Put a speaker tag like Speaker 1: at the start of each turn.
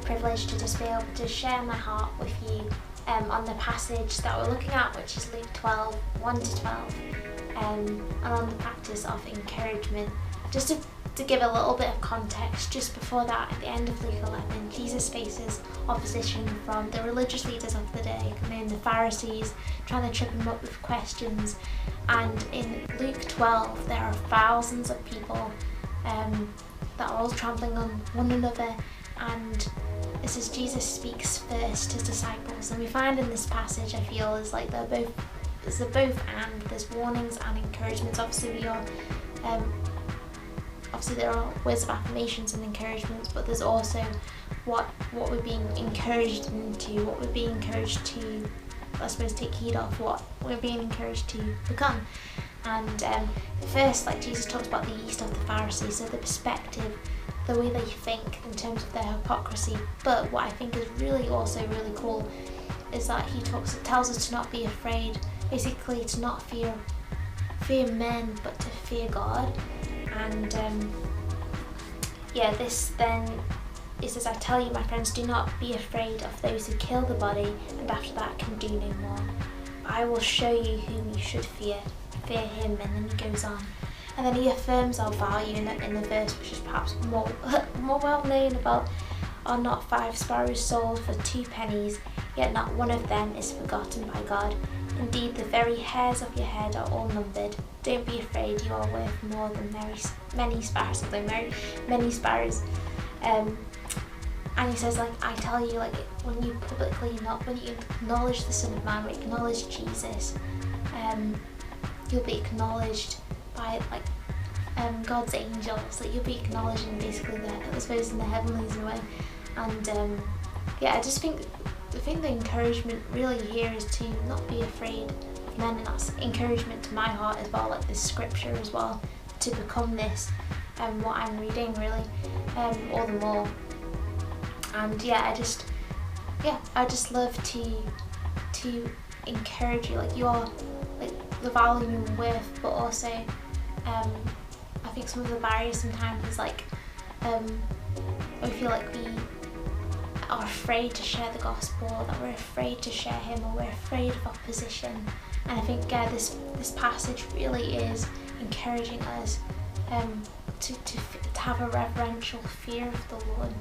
Speaker 1: privilege to just be able to share my heart with you on the passage that we're looking at, which is Luke 12, 1 to 12, and on the practice of encouragement. Just to give a little bit of context, just before that, at the end of Luke 11, Jesus faces opposition from the religious leaders of the day, the Pharisees, trying to trip him up with questions. And in Luke 12, there are thousands of people that are all trampling on one another, and it says Jesus speaks first to his disciples. And we find in this passage, I feel, is like they're both and there's warnings and encouragements. Obviously there are words of affirmations and encouragements, but there's also what we're being encouraged into, what we're being encouraged to, I suppose, take heed of, what we're being encouraged to become. And first, like, Jesus talks about the yeast of the Pharisees, so the perspective, the way they think in terms of their hypocrisy. But what I think is really cool is that he tells us to not be afraid, basically to not fear men, but to fear God. And this then, it says, I tell you, my friends, do not be afraid of those who kill the body and after that can do no more. I will show you whom you should fear him. And then he goes on, and then he affirms our value in the verse, which is perhaps more well known, about, are not 5 sparrows sold for 2 pennies, yet not one of them is forgotten by God. Indeed, the very hairs of your head are all numbered. Don't be afraid, you are worth more than many sparrows. And he says, like, I tell you, like, when you acknowledge the Son of Man, when you acknowledge Jesus, you'll be acknowledged by, like, God's angels. Like, you'll be acknowledged in basically I suppose in the heavenlies in a way. And I just think the encouragement really here is to not be afraid of men, and that's encouragement to my heart as well, like this scripture as well, to become this what I'm reading really, all the more. And I just love to encourage you, like, you're like the value and worth, but also I think some of the barriers sometimes is like I feel like we are afraid to share the gospel, that we're afraid to share him, or we're afraid of opposition. And I think this passage really is encouraging us to have a reverential fear of the Lord.